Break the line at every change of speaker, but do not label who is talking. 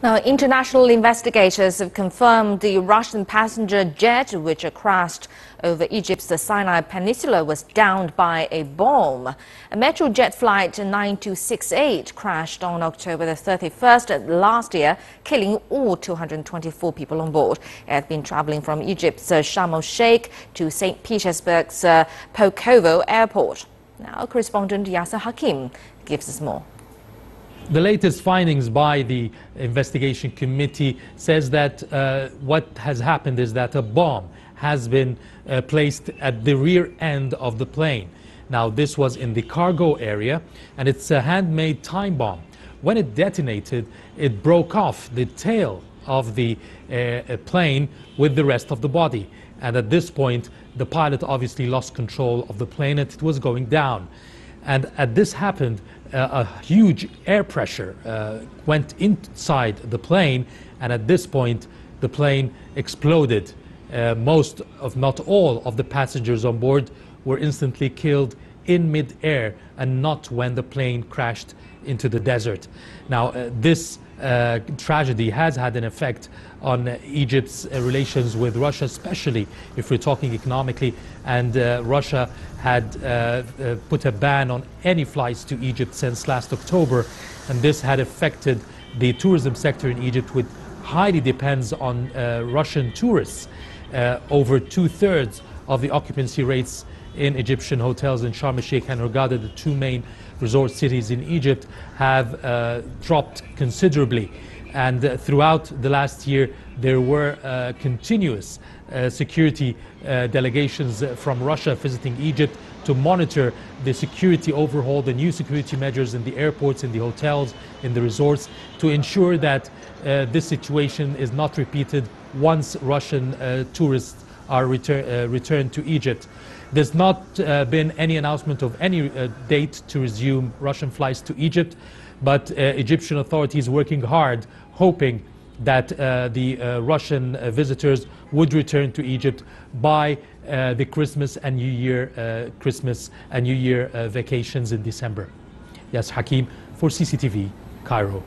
Now, international investigators have confirmed the Russian passenger jet, which crashed over Egypt's Sinai Peninsula, was downed by a bomb. A Metrojet flight 9268 crashed on October the 31st last year, killing all 224 people on board. It had been traveling from Egypt's Sharm el-Sheikh to St. Petersburg's Pulkovo Airport. Now, correspondent Yasser Hakim gives us more.
The latest findings by the investigation committee says that what has happened is that a bomb has been placed at the rear end of the plane. Now, this was in the cargo area, and it's a handmade time bomb. When it detonated, it broke off the tail of the plane with the rest of the body. And at this point, the pilot obviously lost control of the plane and it was going down. And as this happened, a huge air pressure went inside the plane, and at this point the plane exploded. Most, if not all, of the passengers on board were instantly killed in mid-air and not when the plane crashed into the desert. Now, this tragedy has had an effect on Egypt's relations with Russia, especially if we're talking economically, and Russia had put a ban on any flights to Egypt since last October, and this had affected the tourism sector in Egypt, which highly depends on Russian tourists. Over 2/3 of the occupancy rates in Egyptian hotels in Sharm el-Sheikh and Hurghada, the two main resort cities in Egypt, have dropped considerably. And throughout the last year, there were continuous security delegations from Russia visiting Egypt to monitor the security overhaul, the new security measures in the airports, in the hotels, in the resorts, to ensure that this situation is not repeated once Russian tourists are returned to Egypt. There's not been any announcement of any date to resume Russian flights to Egypt, but Egyptian authorities working hard, hoping that the Russian visitors would return to Egypt by the Christmas and New Year vacations in December. Yes, Hakim for CCTV, Cairo.